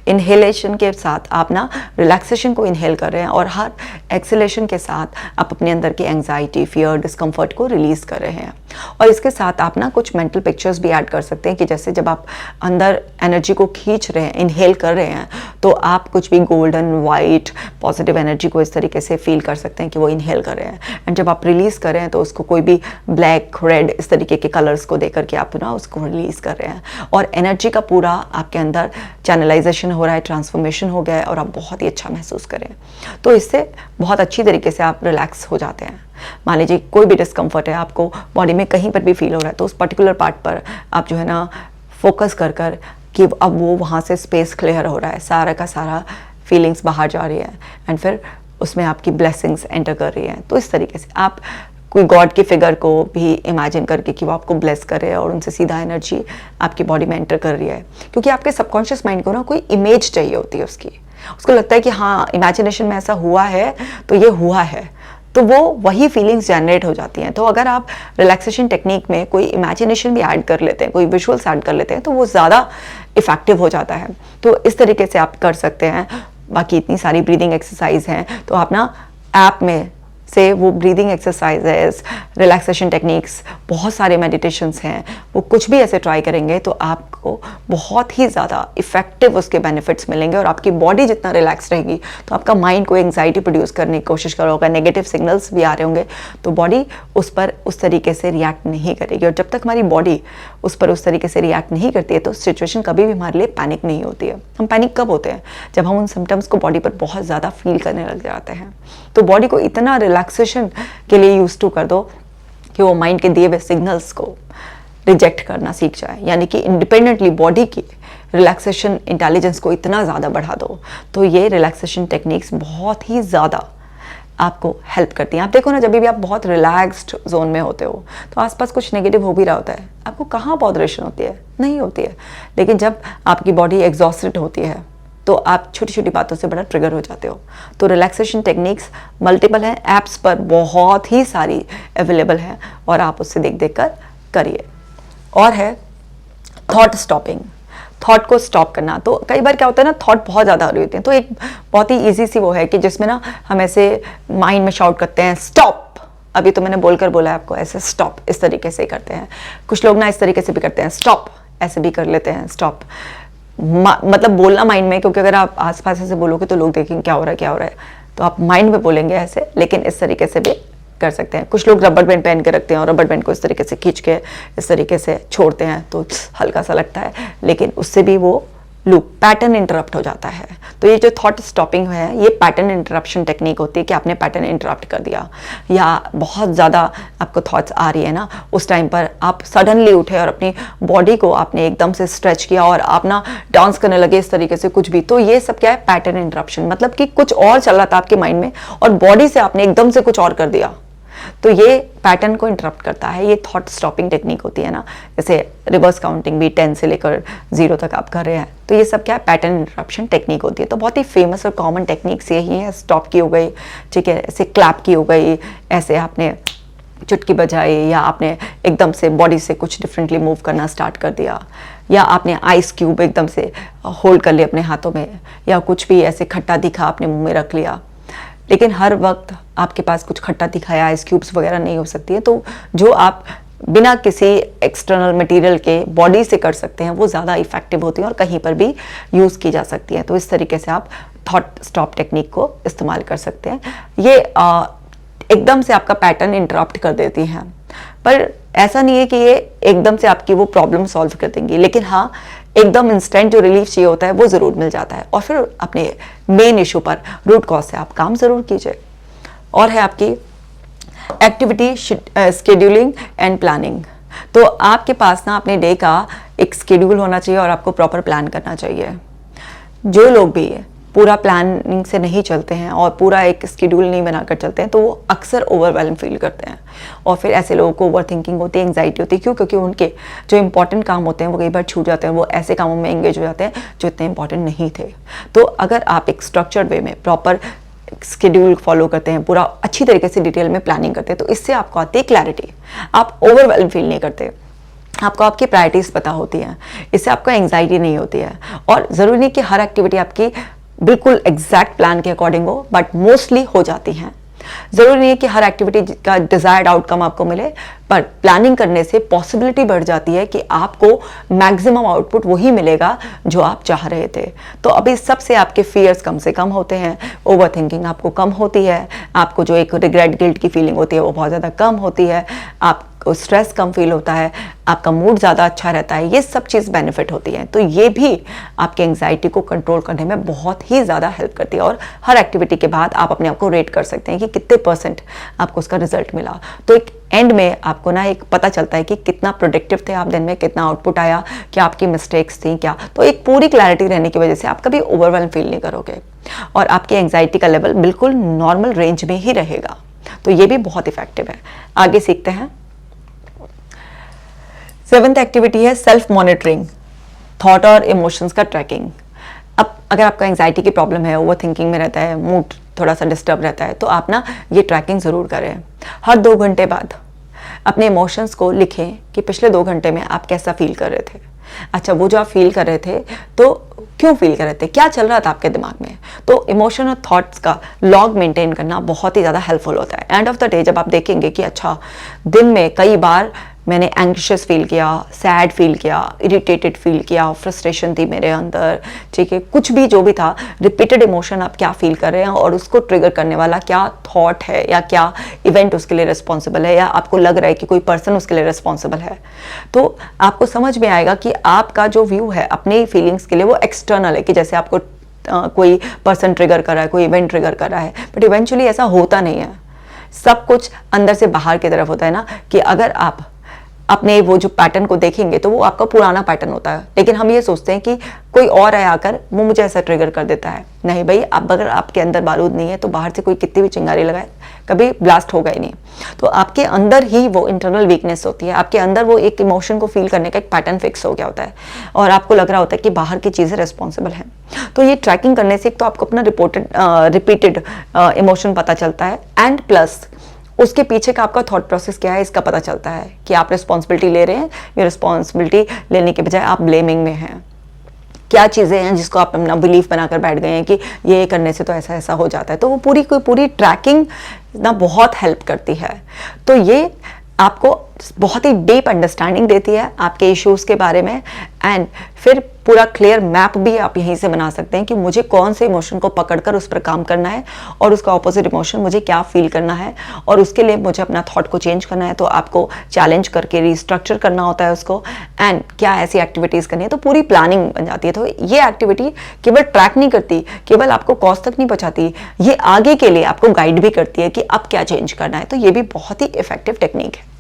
इनहेलेशन के साथ आप ना रिलैक्सेशन को इनहेल कर रहे हैं और हर एक्सेलेशन के साथ आप अपने अंदर की एंग्जाइटी, फियर, डिस्कम्फर्ट को रिलीज कर रहे हैं। और इसके साथ आप ना कुछ मेंटल पिक्चर्स भी ऐड कर सकते हैं कि जैसे जब आप अंदर एनर्जी को खींच रहे हैं, इनहेल कर रहे हैं, तो आप कुछ भी गोल्डन, वाइट, पॉजिटिव एनर्जी को इस तरीके से फील कर सकते हैं कि वो इनहेल कर रहे हैं। एंड जब आप रिलीज कर रहे हैं तो उसको कोई भी ब्लैक, रेड, इस तरीके के कलर्स को देकर के आप ना उसको रिलीज कर रहे हैं और एनर्जी का पूरा आपके अंदर चैनलाइजेशन हो रहा है, ट्रांसफॉर्मेशन हो गया है और आप बहुत ही अच्छा महसूस करें। तो इससे बहुत अच्छी तरीके से आप रिलैक्स हो जाते हैं। मान लीजिए कोई भी डिस्कम्फर्ट है आपको बॉडी में, कहीं पर भी फील हो रहा है, तो उस पर्टिकुलर पार्ट पर आप जो है ना फोकस कर कर कि अब वो वहाँ से स्पेस क्लियर हो रहा है, सारा का सारा फीलिंग्स बाहर जा रही है एंड फिर उसमें आपकी ब्लेसिंग्स एंटर कर रही हैं। तो इस तरीके से आप कोई गॉड की फिगर को भी इमेजिन करके कि वो आपको ब्लेस कर रहे हैं और उनसे सीधा एनर्जी आपकी बॉडी में एंटर कर रही है, क्योंकि आपके सबकॉन्शियस माइंड को ना कोई इमेज चाहिए होती है उसकी, उसको लगता है कि हाँ इमेजिनेशन में ऐसा हुआ है तो ये हुआ है, तो वो वही फीलिंग्स जनरेट हो जाती हैं। तो अगर आप रिलैक्सेशन टेक्निक में कोई इमेजिनेशन भी ऐड कर लेते हैं, कोई विजुअल्स ऐड कर लेते हैं, तो वो ज़्यादा इफेक्टिव हो जाता है। तो इस तरीके से आप कर सकते हैं। बाकी इतनी सारी ब्रीदिंग एक्सरसाइज हैं, तो आप ना ऐप में से वो ब्रीदिंग एक्सरसाइजेस, रिलैक्सेशन टेक्निक्स, बहुत सारे मेडिटेशंस हैं, वो कुछ भी ऐसे ट्राई करेंगे तो आपको बहुत ही ज़्यादा इफेक्टिव उसके बेनिफिट्स मिलेंगे और आपकी बॉडी जितना रिलैक्स रहेगी तो आपका माइंड को एंग्जाइटी प्रोड्यूस करने की कोशिश करोगे, नेगेटिव सिग्नल्स भी आ रहे होंगे तो बॉडी उस पर उस तरीके से रिएक्ट नहीं करेगी। और जब तक हमारी बॉडी उस पर उस तरीके से रिएक्ट नहीं करती है तो सिचुएशन कभी भी हमारे लिए पैनिक नहीं होती है। हम पैनिक कब होते हैं? जब हम उन सिम्टम्स को बॉडी पर बहुत ज़्यादा फील करने लग जाते हैं। तो बॉडी को इतना रिलैक्सेशन के लिए यूज टू कर दो कि वो माइंड के दिए हुए सिग्नल्स को रिजेक्ट करना सीख जाए, यानी कि इंडिपेंडेंटली बॉडी की रिलैक्सेशन इंटेलिजेंस को इतना ज़्यादा बढ़ा दो। तो ये रिलैक्सेशन टेक्निक्स बहुत ही ज़्यादा आपको हेल्प करती हैं। आप देखो ना, जब भी आप बहुत रिलैक्स्ड जोन में होते हो तो आसपास कुछ नेगेटिव हो भी रहा होता है, आपको कहाँ बॉदरेशन होती है? नहीं होती है। लेकिन जब आपकी बॉडी एग्जॉस्टेड होती है तो आप छोटी छोटी बातों से बड़ा ट्रिगर हो जाते हो। तो रिलैक्सेशन टेक्निक्स मल्टीपल हैं, ऐप्स पर बहुत ही सारी अवेलेबल हैं और आप उससे देख देख कर करिए। और है थॉट स्टॉपिंग। थॉट को स्टॉप करना। तो कई बार क्या होता है ना, थॉट बहुत ज़्यादा आ रही होती है, तो एक बहुत ही ईजी सी वो है कि जिसमें ना हम ऐसे माइंड में शाउट करते हैं स्टॉप, अभी तो मैंने बोलकर बोला है आपको, ऐसे स्टॉप इस तरीके से करते हैं। कुछ लोग ना इस तरीके से भी करते हैं, स्टॉप ऐसे भी कर लेते हैं, स्टॉप मतलब बोलना माइंड में, क्योंकि अगर आप आसपास ऐसे बोलोगे तो लोग देखेंगे क्या हो रहा है क्या हो रहा है, तो आप माइंड में बोलेंगे ऐसे, लेकिन इस तरीके से भी कर सकते हैं। कुछ लोग रबर बैंड पहन के रखते हैं और रबर बैंड को इस तरीके से खींच के इस तरीके से छोड़ते हैं तो हल्का सा लगता है, लेकिन उससे भी वो लूप पैटर्न इंटरप्ट हो जाता है। तो ये जो थॉट स्टॉपिंग है ये पैटर्न इंटरप्शन टेक्निक होती है कि आपने पैटर्न इंटरप्ट कर दिया, या बहुत ज़्यादा आपको थॉट्स आ रही है ना, उस टाइम पर आप सडनली उठे और अपनी बॉडी को आपने एकदम से स्ट्रेच किया और आप ना डांस करने लगे इस तरीके से कुछ भी, तो ये सब क्या है, पैटर्न इंटरप्शन। मतलब कि कुछ और चल रहा था आपके माइंड में और बॉडी से आपने एकदम से कुछ और कर दिया, तो ये पैटर्न को इंटरप्ट करता है। ये थॉट स्टॉपिंग टेक्निक होती है ना, जैसे रिवर्स काउंटिंग भी 10 से लेकर 0 तक आप कर रहे हैं, तो ये सब क्या है, पैटर्न इंटरप्शन टेक्निक होती है। तो बहुत ही फेमस और कॉमन टेक्निक्स यही है, स्टॉप की हो गई, ठीक है, ऐसे क्लैप की हो गई, ऐसे आपने चुटकी बजाई, या आपने एकदम से बॉडी से कुछ डिफरेंटली मूव करना स्टार्ट कर दिया, या आपने आइस क्यूब एकदम से होल्ड कर लिया अपने हाथों में, या कुछ भी ऐसे खट्टा दिखा आपने मुंह में रख लिया। लेकिन हर वक्त आपके पास कुछ खट्टा दिखाया आइस क्यूब्स वगैरह नहीं हो सकती है, तो जो आप बिना किसी एक्सटर्नल मटेरियल के बॉडी से कर सकते हैं वो ज़्यादा इफेक्टिव होती है और कहीं पर भी यूज़ की जा सकती है। तो इस तरीके से आप थॉट स्टॉप टेक्निक को इस्तेमाल कर सकते हैं। ये एकदम से आपका पैटर्न इंटरप्ट कर देती हैं, पर ऐसा नहीं है कि ये एकदम से आपकी वो प्रॉब्लम सॉल्व कर देंगी, लेकिन हाँ एकदम इंस्टेंट जो रिलीफ चाहिए होता है वो ज़रूर मिल जाता है। और फिर अपने मेन इशू पर, रूट कॉज से आप काम ज़रूर कीजिए। और है आपकी एक्टिविटी शेड्यूलिंग एंड प्लानिंग। तो आपके पास ना अपने डे का एक शेड्यूल होना चाहिए और आपको प्रॉपर प्लान करना चाहिए। जो लोग भी पूरा प्लानिंग से नहीं चलते हैं और पूरा एक शेड्यूल नहीं बनाकर चलते हैं, तो वो अक्सर ओवरवेलम फील करते हैं और फिर ऐसे लोगों को ओवर थिंकिंग होती है, एंग्जाइटी होती है। क्यों? क्योंकि उनके जो इंपॉर्टेंट काम होते हैं वो कई बार छूट जाते हैं, वो ऐसे कामों में एंगेज हो जाते हैं जो इतने इंपॉर्टेंट नहीं थे। तो अगर आप एक स्ट्रक्चर्ड वे में प्रॉपर शेड्यूल फॉलो करते हैं, पूरा अच्छी तरीके से डिटेल में प्लानिंग करते हैं, तो इससे आपको आती है क्लैरिटी। आप ओवरवेलम फील नहीं करते, आपको आपकी प्रायोरिटीज पता होती हैं, इससे आपको एंग्जाइटी नहीं होती है। और ज़रूरी नहीं कि हर एक्टिविटी आपकी बिल्कुल एग्जैक्ट प्लान के अकॉर्डिंग हो, बट मोस्टली हो जाती हैं। ज़रूरी नहीं है कि हर एक्टिविटी का डिज़ायर्ड आउटकम आपको मिले, पर प्लानिंग करने से पॉसिबिलिटी बढ़ जाती है कि आपको मैक्सिमम आउटपुट वही मिलेगा जो आप चाह रहे थे। तो अभी सबसे आपके फियर्स कम से कम होते हैं, ओवर थिंकिंग आपको कम होती है, आपको जो एक रिग्रेट गिल्ट की फीलिंग होती है वो बहुत ज़्यादा कम होती है, आपको स्ट्रेस कम फील होता है, आपका मूड ज़्यादा अच्छा रहता है। ये सब चीज़ बेनिफिट होती है। तो ये भी आपके एंग्जाइटी को कंट्रोल करने में बहुत ही ज़्यादा हेल्प करती है। और हर एक्टिविटी के बाद आप अपने आप को रेट कर सकते हैं कि कितने % आपको उसका रिजल्ट मिला। तो एक एंड में आपको ना एक पता चलता है कि कितना प्रोडक्टिव थे आप दिन में, कितना आउटपुट आया, क्या आपकी मिस्टेक्स थी क्या। तो एक पूरी क्लैरिटी रहने की वजह से आप कभी ओवरवेल्म फील नहीं करोगे और आपकी एंग्जाइटी का लेवल बिल्कुल नॉर्मल रेंज में ही रहेगा। तो ये भी बहुत इफेक्टिव है। आगे सीखते हैं। 7th एक्टिविटी है सेल्फ मॉनिटरिंग, थॉट और इमोशंस का ट्रैकिंग। अब अगर आपका एंग्जाइटी की प्रॉब्लम है, ओवर थिंकिंग में रहता है, मूड थोड़ा सा डिस्टर्ब रहता है, तो आप ना ये ट्रैकिंग ज़रूर करें। हर 2 घंटे बाद अपने इमोशंस को लिखें कि पिछले 2 घंटे में आप कैसा फील कर रहे थे। अच्छा, वो जो आप फील कर रहे थे तो क्यों फील कर रहे थे, क्या चल रहा था आपके दिमाग में। तो इमोशन और थॉट्स का लॉग मेंटेन करना बहुत ही ज़्यादा हेल्पफुल होता है। एंड ऑफ द डे जब आप देखेंगे कि अच्छा दिन में कई बार मैंने एंग्शियस फील किया, सैड फील किया, इरिटेटेड फील किया, फ्रस्ट्रेशन थी मेरे अंदर, ठीक है, कुछ भी जो भी था, रिपीटेड इमोशन आप क्या फील कर रहे हैं और उसको ट्रिगर करने वाला क्या थॉट है या क्या इवेंट उसके लिए रिस्पॉन्सिबल है, या आपको लग रहा है कि कोई पर्सन उसके लिए रिस्पॉन्सिबल है। तो आपको समझ में आएगा कि आपका जो व्यू है अपनी फीलिंग्स के लिए वो एक्सटर्नल है, कि जैसे आपको कोई पर्सन ट्रिगर कर रहा है, कोई इवेंट ट्रिगर कर रहा है, बट इवेंचुअली ऐसा होता नहीं है। सब कुछ अंदर से बाहर की तरफ होता है ना, कि अगर आप अपने वो जो पैटर्न को देखेंगे तो वो आपका पुराना पैटर्न होता है, लेकिन हम ये सोचते हैं कि कोई और है आकर वो मुझे ऐसा ट्रिगर कर देता है। नहीं भाई, अब अगर आपके अंदर बारूद नहीं है तो बाहर से कोई कितनी भी चिंगारी लगाए कभी ब्लास्ट होगा ही नहीं। तो आपके अंदर ही वो इंटरनल वीकनेस होती है, आपके अंदर वो एक इमोशन को फील करने का एक पैटर्न फिक्स हो गया होता है और आपको लग रहा होता है कि बाहर की चीज़ें रिस्पॉन्सिबल हैं। तो ये ट्रैकिंग करने से एक तो आपको अपना रिपीटेड इमोशन पता चलता है, एंड प्लस उसके पीछे का आपका थॉट प्रोसेस क्या है इसका पता चलता है कि आप रिस्पॉन्सिबिलिटी ले रहे हैं या रिस्पॉन्सिबिलिटी लेने के बजाय आप ब्लेमिंग में हैं। क्या चीज़ें हैं जिसको आप अपना बिलीफ बनाकर बैठ गए हैं कि ये करने से तो ऐसा ऐसा हो जाता है। तो वो पूरी ट्रैकिंग ना बहुत हेल्प करती है। तो ये आपको बहुत ही डीप अंडरस्टैंडिंग देती है आपके इश्यूज़ के बारे में, एंड फिर पूरा क्लियर मैप भी आप यहीं से बना सकते हैं कि मुझे कौन से इमोशन को पकड़कर उस पर काम करना है और उसका ऑपोजिट इमोशन मुझे क्या फील करना है, और उसके लिए मुझे अपना थॉट को चेंज करना है। तो आपको चैलेंज करके रिस्ट्रक्चर करना होता है उसको, एंड क्या ऐसी एक्टिविटीज़ करनी है। तो पूरी प्लानिंग बन जाती है। तो ये एक्टिविटी केवल ट्रैक नहीं करती, केवल आपको कॉज तक नहीं पहुँचाती, ये आगे के लिए आपको गाइड भी करती है कि अब क्या चेंज करना है। तो ये भी बहुत ही इफेक्टिव टेक्निक है।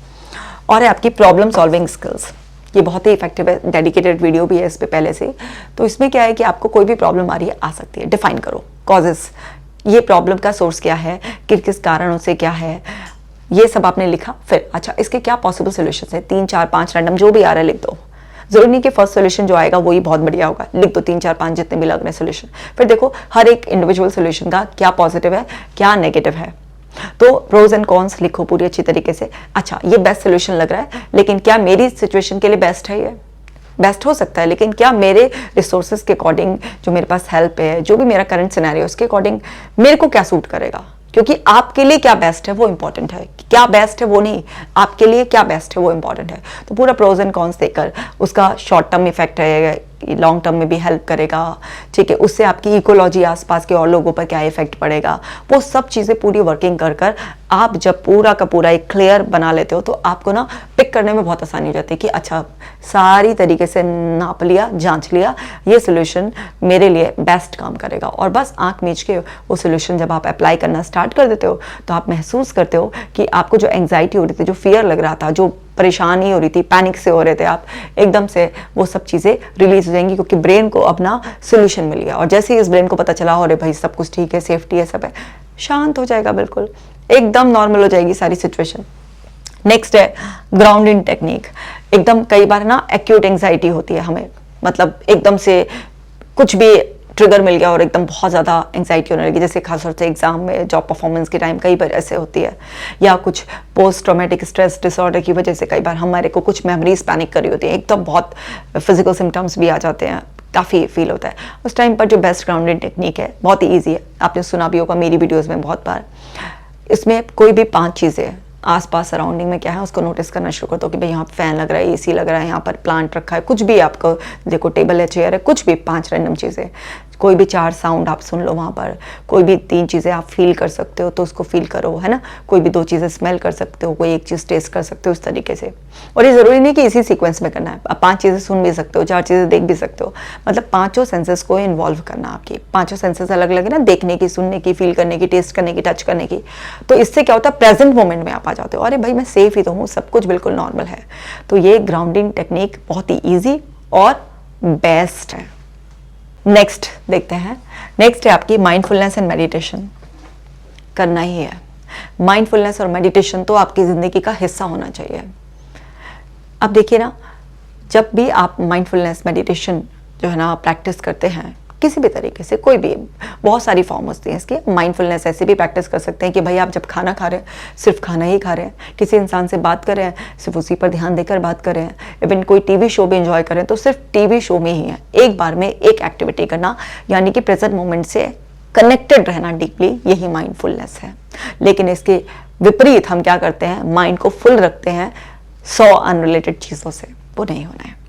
और है आपकी प्रॉब्लम सॉल्विंग स्किल्स, ये बहुत ही इफेक्टिव है। डेडिकेटेड वीडियो भी है इस पे पहले से। तो इसमें क्या है कि आपको कोई भी प्रॉब्लम आ रही है, आ सकती है, डिफाइन करो कॉजेस, ये प्रॉब्लम का सोर्स क्या है, किस कारणों से क्या है, ये सब आपने लिखा। फिर अच्छा इसके क्या पॉसिबल सोल्यूशन है, 3 4 5 रैंडम जो भी आ रहा है लिख दो। जरूरी नहीं कि फर्स्ट सोल्यूशन जो आएगा वही बहुत बढ़िया होगा, लिख दो 3 4 5 जितने भी लग रहे हैं सोल्यूशन। फिर देखो हर एक इंडिविजुअल सोल्यूशन का क्या पॉजिटिव है क्या नेगेटिव है। तो प्रोज एंड कॉन्स लिखो पूरी अच्छी तरीके से। अच्छा ये बेस्ट सोल्यूशन लग रहा है, लेकिन क्या मेरी सिचुएशन के लिए बेस्ट है? ये बेस्ट हो सकता है, लेकिन क्या मेरे रिसोर्सेज के अकॉर्डिंग, जो मेरे पास हेल्प है, जो भी मेरा करंट सिनेरियो उसके अकॉर्डिंग मेरे को क्या सूट करेगा? क्योंकि आपके लिए क्या बेस्ट है वो इंपॉर्टेंट है, क्या बेस्ट है वो नहीं, आपके लिए क्या बेस्ट है वो इंपॉर्टेंट है। तो पूरा प्रोज एंड कॉन्स देकर उसका शॉर्ट टर्म इफेक्ट है, लॉन्ग टर्म में भी हेल्प करेगा, ठीक है, उससे आपकी इकोलॉजी आसपास के और लोगों पर क्या इफेक्ट पड़ेगा, वो सब चीज़ें पूरी वर्किंग कर कर आप जब पूरा का पूरा एक क्लियर बना लेते हो तो आपको ना पिक करने में बहुत आसानी हो जाती है कि अच्छा सारी तरीके से नाप लिया, जांच लिया, ये सोल्यूशन मेरे लिए बेस्ट काम करेगा। और बस आंख मीच के वो सोल्यूशन जब आप अप्लाई करना स्टार्ट कर देते हो तो आप महसूस करते हो कि आपको जो एंग्जाइटी हो रही थी, जो फियर लग रहा था, जो परेशानी हो रही थी, पैनिक से हो रहे थे आप, एकदम से वो सब चीज़ें रिलीज हो जाएंगी, क्योंकि ब्रेन को अपना सोल्यूशन मिल गया। और जैसे ही इस ब्रेन को पता चला हो रे भाई सब कुछ ठीक है, सेफ्टी है, सब है, शांत हो जाएगा, बिल्कुल एकदम नॉर्मल हो जाएगी सारी सिचुएशन। नेक्स्ट है ग्राउंडिंग टेक्निक। एकदम कई बार ना एक्यूट एंग्जाइटी होती है हमें, मतलब एकदम से कुछ भी ट्रिगर मिल गया और एकदम बहुत ज़्यादा एंग्जाइटी होने लगी, जैसे खासतौर से एग्जाम में, जॉब परफॉर्मेंस के टाइम कई बार ऐसे होती है, या कुछ पोस्ट ट्रॉमेटिक स्ट्रेस डिसऑर्डर की वजह से कई बार हमारे को कुछ मेमोरीज पैनिक करी होती है, एकदम बहुत फिजिकल सिम्टम्स भी आ जाते हैं, काफ़ी फील होता है। उस टाइम पर जो बेस्ट ग्राउंडिंग टेक्निक है, बहुत ही ईजी है, आपने सुना भी होगा मेरी वीडियोज़ में बहुत बार। इसमें कोई भी 5 चीज़ें आसपास सराउंडिंग में क्या है उसको नोटिस करना शुरू कर दो कि भाई यहाँ फैन लग रहा है, एसी लग रहा है, यहाँ पर प्लांट रखा है, कुछ भी आपको देखो, टेबल है, चेयर है, कुछ भी 5 रैंडम चीज़ें, कोई भी 4 साउंड आप सुन लो वहाँ पर, कोई भी 3 चीज़ें आप फील कर सकते हो तो उसको फील करो, है ना, कोई भी 2 चीज़ें स्मेल कर सकते हो, कोई एक चीज़ टेस्ट कर सकते हो, उस तरीके से। और ये ज़रूरी नहीं कि इसी सीक्वेंस में करना है, आप 5 चीज़ें सुन भी सकते हो, 4 चीज़ें देख भी सकते हो, मतलब 5 सेंसेस को इन्वॉल्व करना। आपकी 5 सेंसेस अलग अलग है ना, देखने की, सुनने की, फील करने की, टेस्ट करने की, टच करने की। तो इससे क्या होता है, प्रेजेंट मोमेंट में आप आ जाते हो, अरे भाई मैं सेफ ही तो हूँ, सब कुछ बिल्कुल नॉर्मल है। तो ये ग्राउंडिंग टेक्निक बहुत ही ईजी और बेस्ट है। नेक्स्ट देखते हैं। नेक्स्ट है आपकी माइंडफुलनेस एंड मेडिटेशन। करना ही है माइंडफुलनेस और मेडिटेशन, तो आपकी ज़िंदगी का हिस्सा होना चाहिए। अब देखिए ना, जब भी आप माइंडफुलनेस मेडिटेशन जो है ना प्रैक्टिस करते हैं किसी भी तरीके से, कोई भी, बहुत सारी फॉर्म होती हैं इसकी। माइंडफुलनेस ऐसे भी प्रैक्टिस कर सकते हैं कि भाई आप जब खाना खा रहे हैं सिर्फ खाना ही खा रहे हैं, किसी इंसान से बात कर रहे हैं सिर्फ उसी पर ध्यान देकर बात कर रहे हैं, इवन कोई टीवी शो भी एंजॉय कर रहे हैं तो सिर्फ टीवी शो में ही है, एक बार में एक एक्टिविटी करना, यानी कि प्रेजेंट मोमेंट से कनेक्टेड रहना डीपली, यही माइंडफुलनेस है। लेकिन इसके विपरीत हम क्या करते हैं, माइंड को फुल रखते हैं 100 अनरिलेटेड चीज़ों से, वो नहीं होना है।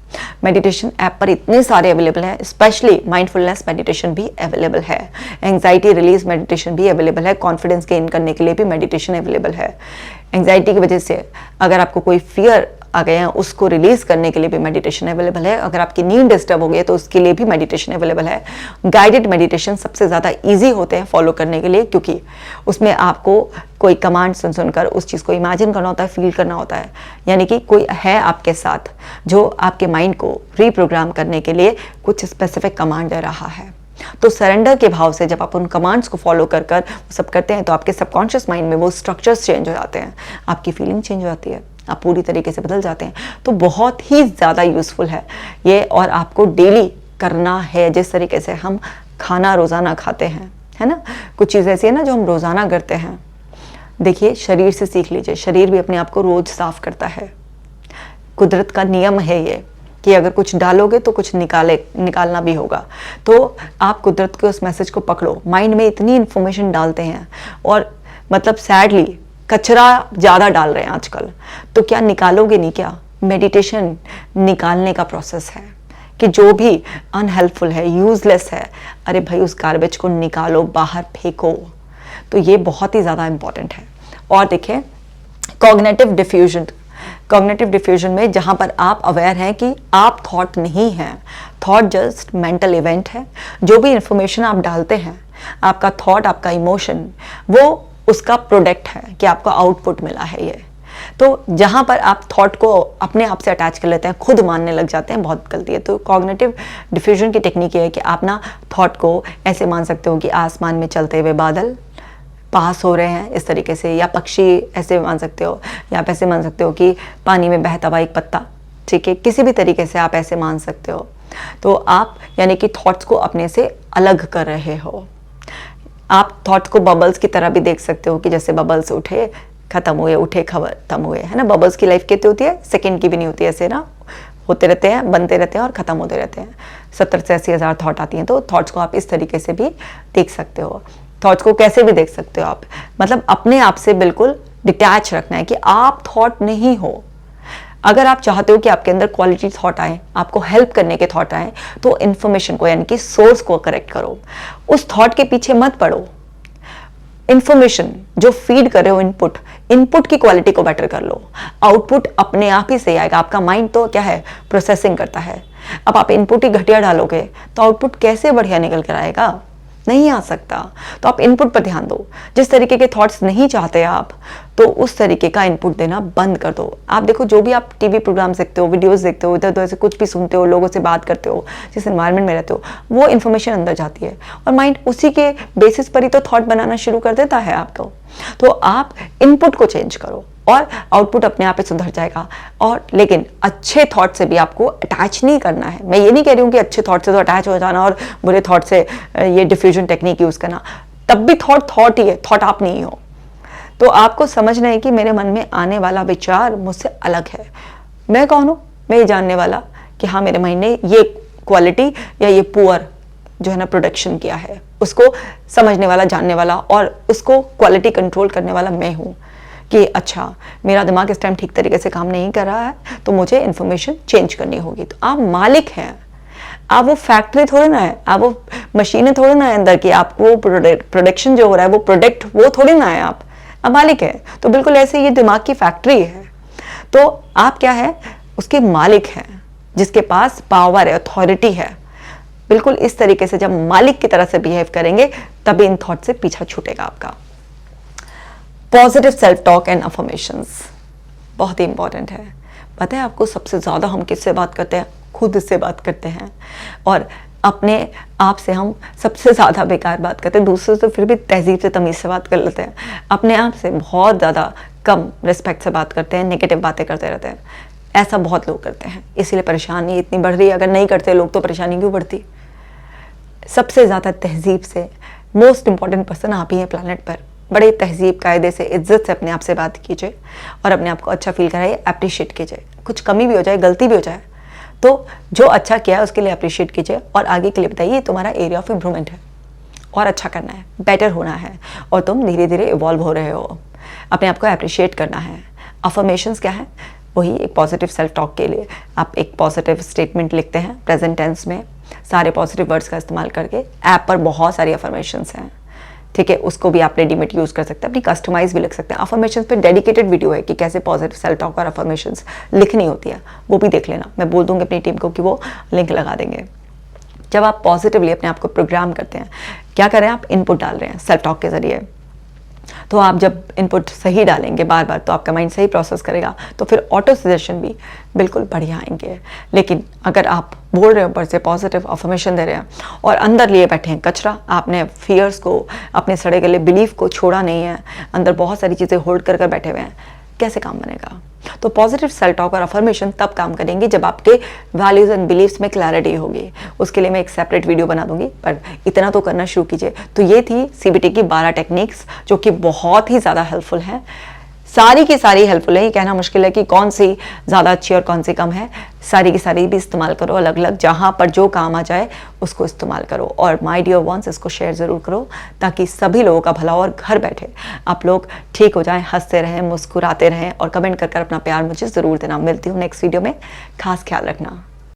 मेडिटेशन ऐप पर इतने सारे अवेलेबल हैं, स्पेशली माइंडफुलनेस मेडिटेशन भी अवेलेबल है, एंजाइटी रिलीज मेडिटेशन भी अवेलेबल है, कॉन्फिडेंस गेन करने के लिए भी मेडिटेशन अवेलेबल है। एंजाइटी की वजह से अगर आपको कोई फियर आ गए हैं उसको रिलीज करने के लिए भी मेडिटेशन अवेलेबल है, अगर आपकी नींद डिस्टर्ब हो गई है तो उसके लिए भी मेडिटेशन अवेलेबल है। गाइडेड मेडिटेशन सबसे ज़्यादा ईजी होते हैं फॉलो करने के लिए, क्योंकि उसमें आपको कोई कमांड सुन सुनकर उस चीज़ को इमेजिन करना होता है, फील करना होता है, यानी कि कोई है आपके साथ जो आपके माइंड को रीप्रोग्राम करने के लिए कुछ स्पेसिफिक कमांड दे रहा है। तो सरेंडर के भाव से जब आप उन कमांड्स को फॉलो कर कर सब करते हैं तो आपके सबकॉन्शियस माइंड में वो स्ट्रक्चर्स चेंज हो जाते हैं, आपकी फीलिंग चेंज हो जाती है, आप पूरी तरीके से बदल जाते हैं। तो बहुत ही ज़्यादा यूज़फुल है ये, और आपको डेली करना है। जिस तरीके से हम खाना रोज़ाना खाते हैं, है ना, कुछ चीज़ ऐसी है ना जो हम रोज़ाना करते हैं। देखिए शरीर से सीख लीजिए, शरीर भी अपने आप को रोज़ साफ करता है, कुदरत का नियम है ये कि अगर कुछ डालोगे तो कुछ निकालना भी होगा। तो आप कुदरत के उस मैसेज को पकड़ो। माइंड में इतनी इन्फॉर्मेशन डालते हैं और मतलब सैडली कचरा ज़्यादा डाल रहे हैं आजकल, तो क्या निकालोगे नहीं क्या? मेडिटेशन निकालने का प्रोसेस है कि जो भी अनहेल्पफुल है, यूजलेस है, अरे भाई उस गार्बेज को निकालो, बाहर फेंको। तो ये बहुत ही ज़्यादा इंपॉर्टेंट है। और देखिए कॉग्निटिव डिफ्यूजन में जहाँ पर आप अवेयर हैं कि आप थॉट नहीं हैं, थॉट जस्ट मेंटल इवेंट है। जो भी इंफॉर्मेशन आप डालते हैं, आपका थॉट, आपका इमोशन, वो उसका प्रोडक्ट है कि आपको आउटपुट मिला है ये। तो जहाँ पर आप थॉट को अपने आप से अटैच कर लेते हैं, खुद मानने लग जाते हैं, बहुत गलती है। तो कॉग्निटिव डिफ्यूजन की टेक्निक ये है कि आप ना थॉट को ऐसे मान सकते हो कि आसमान में चलते हुए बादल पास हो रहे हैं इस तरीके से, या पक्षी ऐसे मान सकते हो, या आप ऐसे मान सकते हो कि पानी में बहता हुआ एक पत्ता, ठीक है, किसी भी तरीके से आप ऐसे मान सकते हो। तो आप यानी कि थॉट्स को अपने से अलग कर रहे हो। आप थॉट्स को बबल्स की तरह भी देख सकते हो कि जैसे बबल्स उठे खत्म हुए, उठे खत्म हुए, है ना। बबल्स की लाइफ कितनी होती है? सेकंड की भी नहीं होती, ऐसे ना होते रहते हैं, बनते रहते हैं और ख़त्म होते रहते हैं। 70 से 80 हज़ार थॉट आती हैं। तो थॉट्स को आप इस तरीके से भी देख सकते हो। थॉट्स को कैसे भी देख सकते हो आप, मतलब अपने आप से बिल्कुल डिटैच रखना है कि आप थॉट नहीं हो। अगर आप चाहते हो कि आपके अंदर क्वालिटी थॉट आए, आपको हेल्प करने के थॉट आए, तो इन्फॉर्मेशन को यानी कि सोर्स को करेक्ट करो, उस थॉट के पीछे मत पड़ो। इंफॉर्मेशन जो फीड कर रहे हो, इनपुट की क्वालिटी को बेटर कर लो, आउटपुट अपने आप ही सही आएगा। आपका माइंड तो क्या है, प्रोसेसिंग करता है। अब आप इनपुट ही घटिया डालोगे तो आउटपुट कैसे बढ़िया निकल कर आएगा? नहीं आ सकता। तो आप इनपुट पर ध्यान दो। जिस तरीके के थॉट्स नहीं चाहते आप, तो उस तरीके का इनपुट देना बंद कर दो। आप देखो, जो भी आप टीवी प्रोग्राम देखते हो, वीडियोस देखते हो, इधर उधर से कुछ भी सुनते हो, लोगों से बात करते हो, जिस एनवायरनमेंट में रहते हो, वो इन्फॉर्मेशन अंदर जाती है और माइंड उसी के बेसिस पर ही तो थॉट बनाना शुरू कर देता है आपको। तो आप इनपुट को चेंज करो और आउटपुट अपने आप ही सुधर जाएगा। और लेकिन अच्छे थॉट से भी आपको अटैच नहीं करना है। मैं ये नहीं कह रही हूँ कि अच्छे थॉट से तो अटैच हो जाना और बुरे थॉट से ये डिफ्यूजन टेक्निक यूज़ करना, तब भी थॉट ही है, थॉट आप नहीं हो। तो आपको समझना है कि मेरे मन में आने वाला विचार मुझसे अलग है। मैं कौन हूँ? मैं ये जानने वाला कि हाँ, मेरे माइंड ने ये क्वालिटी या ये पुअर जो है ना प्रोडक्शन किया है, उसको समझने वाला, जानने वाला और उसको क्वालिटी कंट्रोल करने वाला मैं हूँ। कि अच्छा, मेरा दिमाग इस टाइम ठीक तरीके से काम नहीं कर रहा है, तो मुझे इन्फॉर्मेशन चेंज करनी होगी। तो आप मालिक हैं, आप वो फैक्ट्री थोड़े ना है, आप वो मशीनें थोड़े ना है अंदर की, आपको प्रोडक्शन जो हो रहा है वो प्रोडक्ट वो थोड़ी ना है, आप मालिक है। तो बिल्कुल ऐसे ये दिमाग की फैक्ट्री है। तो आप क्या है? उसके मालिक हैं, जिसके पास पावर है, अथॉरिटी है। बिल्कुल इस तरीके से जब मालिक की तरह से बिहेव करेंगे, तभी इन थॉट से पीछा छूटेगा आपका। Positive self talk and affirmations बहुत ही इंपॉर्टेंट है। पता है आपको, सबसे ज़्यादा हम किससे बात करते हैं? खुद से बात करते हैं। और अपने आप से हम सबसे ज़्यादा बेकार बात करते हैं। दूसरों से फिर भी तहजीब से, तमीज़ से बात कर लेते हैं। अपने आप से बहुत ज़्यादा कम रिस्पेक्ट से बात करते हैं, नेगेटिव बातें करते रहते हैं। ऐसा बहुत लोग करते हैं, इसीलिए परेशानी इतनी बढ़ रही है। अगर नहीं करते लोग तो परेशानी क्यों बढ़ती? सबसे ज़्यादा तहजीब से मोस्ट इंपॉर्टेंट पर्सन आप ही हैं प्लैनेट पर। बड़े तहजीब, कायदे से, इज्जत से अपने आप से बात कीजिए और अपने आप को अच्छा फील कराइए, अप्रिशिएट कीजिए। कुछ कमी भी हो जाए, गलती भी हो जाए, तो जो अच्छा किया है उसके लिए अप्रिशिएट कीजिए और आगे के लिए बताइए तुम्हारा एरिया ऑफ इम्प्रूवमेंट है और अच्छा करना है, बेटर होना है और तुम धीरे धीरे इवॉल्व हो रहे हो। अपने आप को अप्रिशिएट करना है। अफर्मेशंस क्या है? वही एक पॉजिटिव सेल्फ टॉक के लिए आप एक पॉजिटिव स्टेटमेंट लिखते हैं प्रेजेंट टेंस में, सारे पॉजिटिव वर्ड्स का इस्तेमाल करके। ऐप पर बहुत सारी अफर्मेशंस हैं, ठीक है, उसको भी आप रेडीमेड यूज़ कर सकते हैं, अपनी कस्टमाइज भी लिख सकते हैं। अफर्मेशंस पे डेडिकेटेड वीडियो है कि कैसे पॉजिटिव सेल्फ टॉक और अफर्मेशंस लिखनी होती है, वो भी देख लेना। मैं बोल दूँगी अपनी टीम को कि वो लिंक लगा देंगे। जब आप पॉजिटिवली अपने आप को प्रोग्राम करते हैं, क्या कर रहे हैं आप? इनपुट डाल रहे हैं सेल्फ टॉक के ज़रिए। तो आप जब इनपुट सही डालेंगे बार बार, तो आपका माइंड सही प्रोसेस करेगा, तो फिर ऑटो सजेशन भी बिल्कुल बढ़िया आएंगे। लेकिन अगर आप बोल रहे हो, ऊपर से पॉजिटिव अफर्मेशन दे रहे हैं और अंदर लिए बैठे हैं कचरा, आपने फियर्स को, अपने सड़े गले बिलीफ को छोड़ा नहीं है, अंदर बहुत सारी चीज़ें होल्ड कर कर बैठे हुए हैं, कैसे काम बनेगा? तो पॉजिटिव सेल्फ टॉक और अफर्मेशन तब काम करेंगे जब आपके वैल्यूज़ एंड बिलीव्स में क्लैरिटी होगी। उसके लिए मैं एक सेपरेट वीडियो बना दूंगी, पर इतना तो करना शुरू कीजिए। तो ये थी CBT की 12 टेक्निक्स जो कि बहुत ही ज़्यादा हेल्पफुल हैं। सारी की सारी हेल्पफुल है, ये कहना मुश्किल है कि कौन सी ज़्यादा अच्छी और कौन सी कम है। सारी की सारी भी इस्तेमाल करो, अलग अलग जहाँ पर जो काम आ जाए उसको इस्तेमाल करो। और माय डियर वंस, इसको शेयर ज़रूर करो ताकि सभी लोगों का भला और घर बैठे आप लोग ठीक हो जाएं, हंसते रहें, मुस्कुराते रहें और कमेंट कर अपना प्यार मुझे ज़रूर देना। मिलती हूँ नेक्स्ट वीडियो में, खास ख्याल रखना।